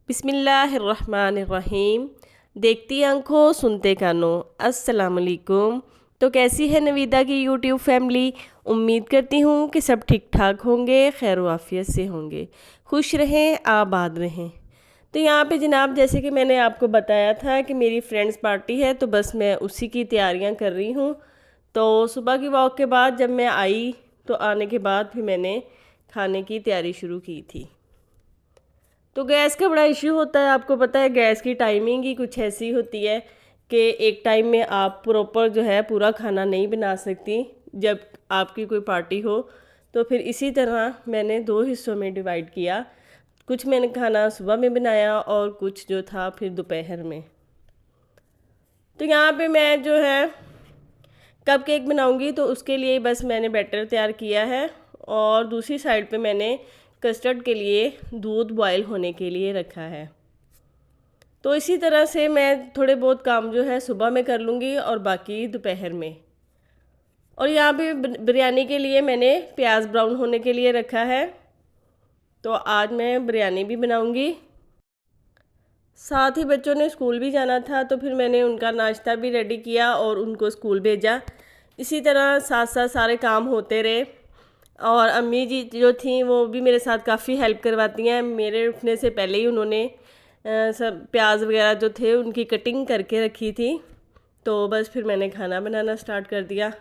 बिस्मिल्लाहिर्रहमानिर्रहीम। देखती आंखों सुनते कानों, अस्सलाम वालेकुम। तो कैसी है नवीदा की यूट्यूब फैमिली। उम्मीद करती हूँ कि सब ठीक ठाक होंगे, खैर आफियत से होंगे, खुश रहें, आबाद रहें। तो यहाँ पे जनाब, जैसे कि मैंने आपको बताया था कि मेरी फ्रेंड्स पार्टी है, तो बस मैं उसी की तैयारियाँ कर रही हूँ। तो सुबह की वॉक के बाद जब मैं आई, तो आने के बाद फिर मैंने खाने की तैयारी शुरू की थी। तो गैस का बड़ा इश्यू होता है, आपको पता है गैस की टाइमिंग ही कुछ ऐसी होती है कि एक टाइम में आप प्रॉपर जो है पूरा खाना नहीं बना सकती जब आपकी कोई पार्टी हो। तो फिर इसी तरह मैंने दो हिस्सों में डिवाइड किया, कुछ मैंने खाना सुबह में बनाया और कुछ जो था फिर दोपहर में। तो यहाँ पे मैं जो है कप केक बनाऊंगी, तो उसके लिए बस मैंने बैटर तैयार किया है और दूसरी साइड पे मैंने कस्टर्ड के लिए दूध बॉयल होने के लिए रखा है। तो इसी तरह से मैं थोड़े बहुत काम जो है सुबह में कर लूँगी और बाकी दोपहर में। और यहाँ पे बिरयानी के लिए मैंने प्याज ब्राउन होने के लिए रखा है, तो आज मैं बिरयानी भी बनाऊँगी। साथ ही बच्चों ने स्कूल भी जाना था, तो फिर मैंने उनका नाश्ता भी रेडी किया और उनको स्कूल भेजा। इसी तरह साथ साथ सारे काम होते रहे। और अम्मी जी जो थी वो भी मेरे साथ काफ़ी हेल्प करवाती हैं। मेरे उठने से पहले ही उन्होंने सब प्याज वगैरह जो थे उनकी कटिंग करके रखी थी। तो बस फिर मैंने खाना बनाना स्टार्ट कर दिया।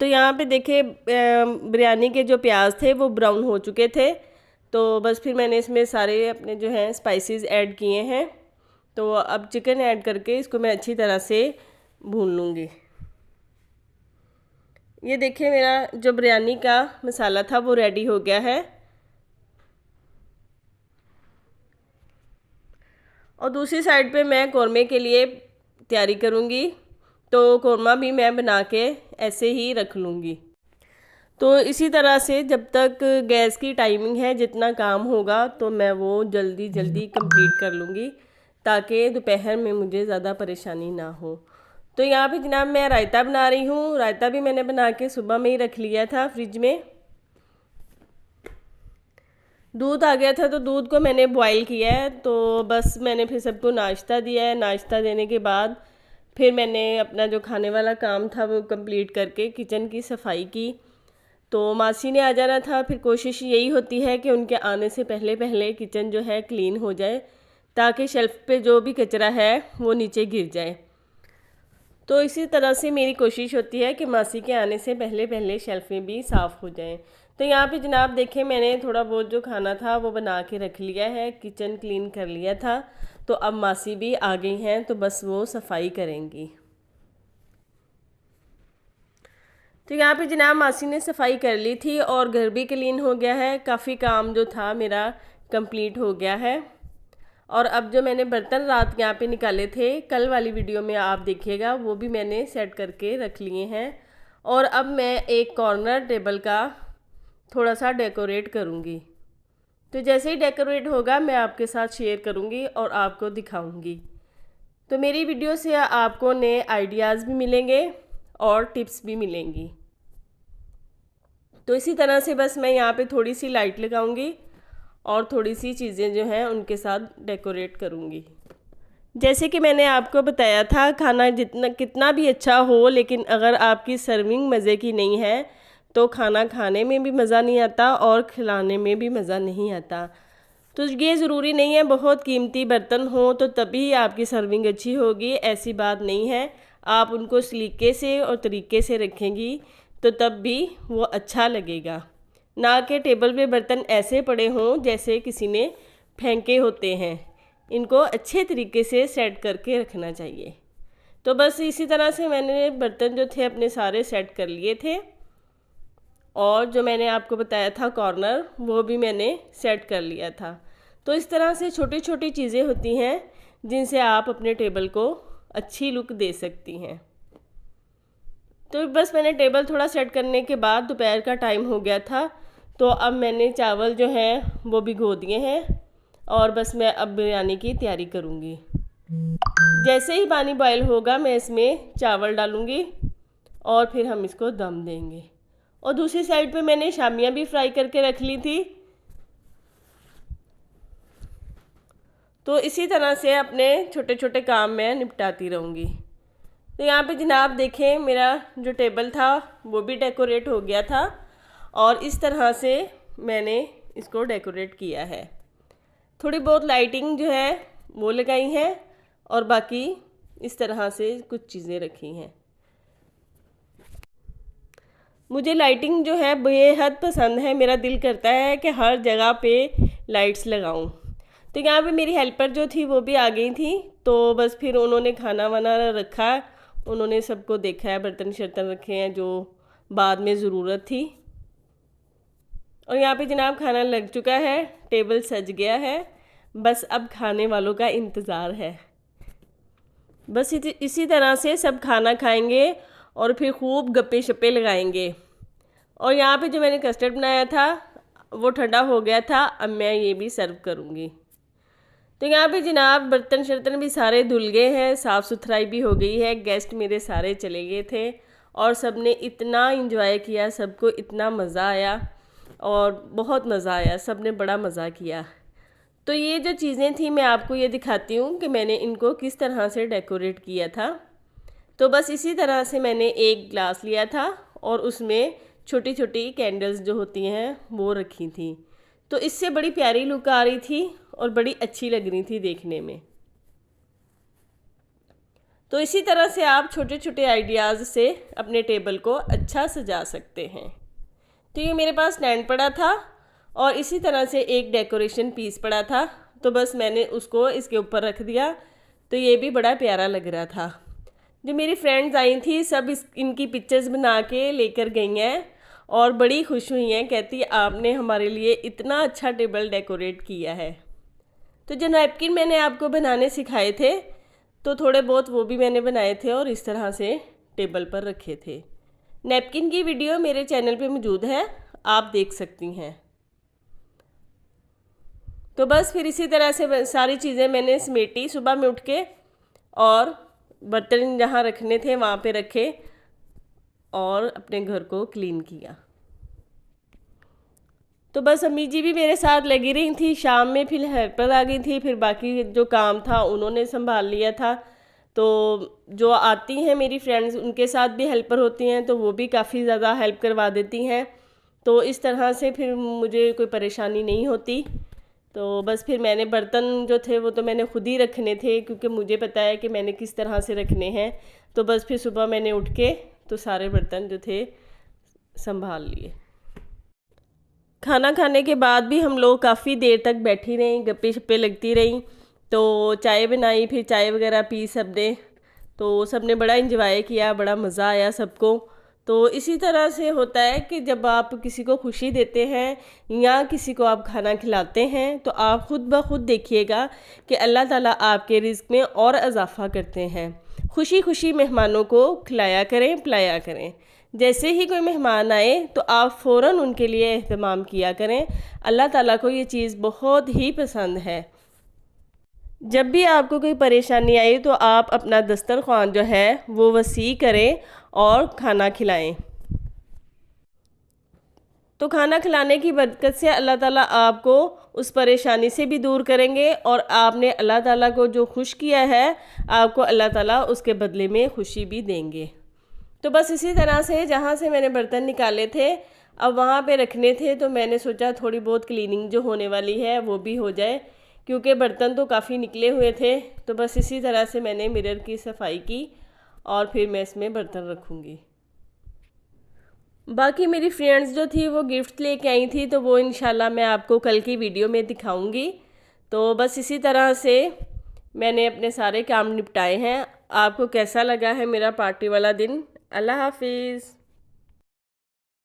तो यहाँ पे देखिए बिरयानी के जो प्याज थे वो ब्राउन हो चुके थे। तो बस फिर मैंने इसमें सारे अपने जो हैं स्पाइसेस ऐड किए हैं। तो अब चिकन ऐड करके इसको मैं अच्छी तरह से भून लूँगी। ये देखिए मेरा जो बिरयानी का मसाला था वो रेडी हो गया है। और दूसरी साइड पे मैं कौरमे के लिए तैयारी करूँगी। तो कौरमा भी मैं बना के ऐसे ही रख लूँगी। तो इसी तरह से जब तक गैस की टाइमिंग है, जितना काम होगा तो मैं वो जल्दी जल्दी कंप्लीट कर लूँगी, ताकि दोपहर में मुझे ज़्यादा परेशानी ना हो। तो यहाँ पे जनाब मैं रायता बना रही हूँ। रायता भी मैंने बना के सुबह में ही रख लिया था फ्रिज में। दूध आ गया था तो दूध को मैंने बॉईल किया है। तो बस मैंने फिर सबको नाश्ता दिया है। नाश्ता देने के बाद फिर मैंने अपना जो खाने वाला काम था वो कंप्लीट करके किचन की सफाई की। तो मासी ने आ जाना था, फिर कोशिश यही होती है कि उनके आने से पहले पहले किचन जो है क्लीन हो जाए, ताकि शेल्फ़ पे जो भी कचरा है वो नीचे गिर जाए। तो इसी तरह से मेरी कोशिश होती है कि मासी के आने से पहले पहले शेल्फ़ें भी साफ़ हो जाएं। तो यहाँ पे जनाब देखें, मैंने थोड़ा बहुत जो खाना था वो बना के रख लिया है, किचन क्लीन कर लिया था। तो अब मासी भी आ गई हैं, तो बस वो सफाई करेंगी। तो यहाँ पे जनाब मासी ने सफाई कर ली थी और घर भी क्लीन हो गया है। काफ़ी काम जो था मेरा कंप्लीट हो गया है। और अब जो मैंने बर्तन रात यहाँ पे निकाले थे, कल वाली वीडियो में आप देखिएगा, वो भी मैंने सेट करके रख लिए हैं। और अब मैं एक कॉर्नर टेबल का थोड़ा सा डेकोरेट करूँगी। तो जैसे ही डेकोरेट होगा मैं आपके साथ शेयर करूँगी और आपको दिखाऊँगी। तो मेरी वीडियो से आपको नए आइडियाज़ भी मिलेंगे और टिप्स भी मिलेंगी। तो इसी तरह से बस मैं यहाँ पे थोड़ी सी लाइट लगाऊंगी और थोड़ी सी चीज़ें जो हैं उनके साथ डेकोरेट करूँगी। जैसे कि मैंने आपको बताया था, खाना जितना कितना भी अच्छा हो, लेकिन अगर आपकी सर्विंग मज़े की नहीं है तो खाना खाने में भी मज़ा नहीं आता और खिलाने में भी मज़ा नहीं आता। तो ये ज़रूरी नहीं है बहुत कीमती बर्तन हो तो तभी आपकी सर्विंग अच्छी होगी, ऐसी बात नहीं है। आप उनको सलीके से और तरीके से रखेंगी तो तब भी वो अच्छा लगेगा, ना कि टेबल पे बर्तन ऐसे पड़े हों जैसे किसी ने फेंके होते हैं। इनको अच्छे तरीके से सेट करके रखना चाहिए। तो बस इसी तरह से मैंने बर्तन जो थे अपने सारे सेट कर लिए थे। और जो मैंने आपको बताया था कॉर्नर, वो भी मैंने सेट कर लिया था। तो इस तरह से छोटी छोटी चीज़ें होती हैं जिनसे आप अपने टेबल को अच्छी लुक दे सकती हैं। तो बस मैंने टेबल थोड़ा सेट करने के बाद दोपहर का टाइम हो गया था। तो अब मैंने चावल जो हैं वो भिगो दिए हैं और बस मैं अब बिरयानी की तैयारी करूँगी। जैसे ही पानी बॉयल होगा मैं इसमें चावल डालूँगी और फिर हम इसको दम देंगे। और दूसरी साइड पे मैंने शामियाँ भी फ्राई करके रख ली थी। तो इसी तरह से अपने छोटे छोटे काम मैं निपटाती रहूँगी। तो यहाँ पे जनाब देखें, मेरा जो टेबल था वो भी डेकोरेट हो गया था और इस तरह से मैंने इसको डेकोरेट किया है। थोड़ी बहुत लाइटिंग जो है वो लगाई है और बाकी इस तरह से कुछ चीज़ें रखी हैं। मुझे लाइटिंग जो है बेहद पसंद है। मेरा दिल करता है कि हर जगह पे लाइट्स लगाऊं। तो यहाँ पे मेरी हेल्पर जो थी वो भी आ गई थी, तो बस फिर उन्होंने खाना वाना रखा, उन्होंने सबको देखा है, बर्तन शर्तन रखे हैं जो बाद में ज़रूरत थी। और यहाँ पे जनाब खाना लग चुका है, टेबल सज गया है, बस अब खाने वालों का इंतज़ार है। बस इसी तरह से सब खाना खाएंगे और फिर खूब गप्पे शप्पे लगाएंगे। और यहाँ पे जो मैंने कस्टर्ड बनाया था वो ठंडा हो गया था, अब मैं ये भी सर्व करूँगी। तो यहाँ पे जनाब बर्तन शर्तन भी सारे धुल गए हैं, साफ़ सुथराई भी हो गई है। गेस्ट मेरे सारे चले गए थे और सब ने इतना इंजॉय किया, सबको इतना मज़ा आया और बहुत मज़ा आया, सब ने बड़ा मज़ा किया। तो ये जो चीज़ें थी मैं आपको ये दिखाती हूँ कि मैंने इनको किस तरह से डेकोरेट किया था। तो बस इसी तरह से मैंने एक ग्लास लिया था और उसमें छोटी छोटी कैंडल्स जो होती हैं वो रखी थी, तो इससे बड़ी प्यारी लुक आ रही थी और बड़ी अच्छी लग रही थी देखने में। तो इसी तरह से आप छोटे छोटे आइडियाज़ से अपने टेबल को अच्छा सजा सकते हैं। तो ये मेरे पास स्टैंड पड़ा था और इसी तरह से एक डेकोरेशन पीस पड़ा था, तो बस मैंने उसको इसके ऊपर रख दिया, तो ये भी बड़ा प्यारा लग रहा था। जो मेरी फ्रेंड्स आई थी सब इनकी पिक्चर्स बना के लेकर गई हैं और बड़ी खुश हुई हैं, कहती आपने हमारे लिए इतना अच्छा टेबल डेकोरेट किया है। तो जो नैपकिन मैंने आपको बनाने सिखाए थे तो थोड़े बहुत वो भी मैंने बनाए थे और इस तरह से टेबल पर रखे थे। नैपकिन की वीडियो मेरे चैनल पे मौजूद है, आप देख सकती हैं। तो बस फिर इसी तरह से सारी चीज़ें मैंने समेटी सुबह में उठ के और बर्तन जहाँ रखने थे वहाँ पे रखे और अपने घर को क्लीन किया। तो बस अम्मी जी भी मेरे साथ लगी रही थी, शाम में फिर हेल्पर आ गई थी, फिर बाकी जो काम था उन्होंने संभाल लिया था। तो जो आती हैं मेरी फ्रेंड्स उनके साथ भी हेल्पर होती हैं, तो वो भी काफ़ी ज़्यादा हेल्प करवा देती हैं, तो इस तरह से फिर मुझे कोई परेशानी नहीं होती। तो बस फिर मैंने बर्तन जो थे वो तो मैंने खुद ही रखने थे, क्योंकि मुझे पता है कि मैंने किस तरह से रखने हैं। तो बस फिर सुबह मैंने उठ के तो सारे बर्तन जो थे संभाल लिए। खाना खाने के बाद भी हम लोग काफ़ी देर तक बैठी रही, गप्पे शप्पे लगती रहीं, तो चाय बनाई, फिर चाय वगैरह पी सब ने, तो सब ने बड़ा इंजॉय किया, बड़ा मज़ा आया सबको। तो इसी तरह से होता है कि जब आप किसी को खुशी देते हैं या किसी को आप खाना खिलाते हैं तो आप ख़ुद ब खुद देखिएगा कि अल्लाह ताला आपके रिज़्क़ में और इजाफ़ा करते हैं। खुशी खुशी मेहमानों को खिलाया करें, पिलाया करें। जैसे ही कोई मेहमान आए तो आप फ़ौरन उनके लिए एहतमाम किया करें। अल्लाह ताला को ये चीज़ बहुत ही पसंद है। जब भी आपको कोई परेशानी आई तो आप अपना दस्तरख़्वान जो है वो वसी करें और खाना खिलाएं। तो खाना खिलाने की बरकत से अल्लाह ताला आपको उस परेशानी से भी दूर करेंगे और आपने अल्लाह ताला को जो खुश किया है आपको अल्लाह ताला उसके बदले में खुशी भी देंगे। तो बस इसी तरह से जहाँ से मैंने बर्तन निकाले थे अब वहाँ पे रखने थे, तो मैंने सोचा थोड़ी बहुत क्लीनिंग जो होने वाली है वो भी हो जाए, क्योंकि बर्तन तो काफ़ी निकले हुए थे। तो बस इसी तरह से मैंने मिरर की सफाई की और फिर मैं इसमें बर्तन रखूँगी। बाकी मेरी फ्रेंड्स जो थी वो गिफ्ट लेके आई थी, तो वो इंशाल्लाह मैं आपको कल की वीडियो में दिखाऊंगी। तो बस इसी तरह से मैंने अपने सारे काम निपटाए हैं। आपको कैसा लगा है मेरा पार्टी वाला दिन? अल्लाह हाफिज़।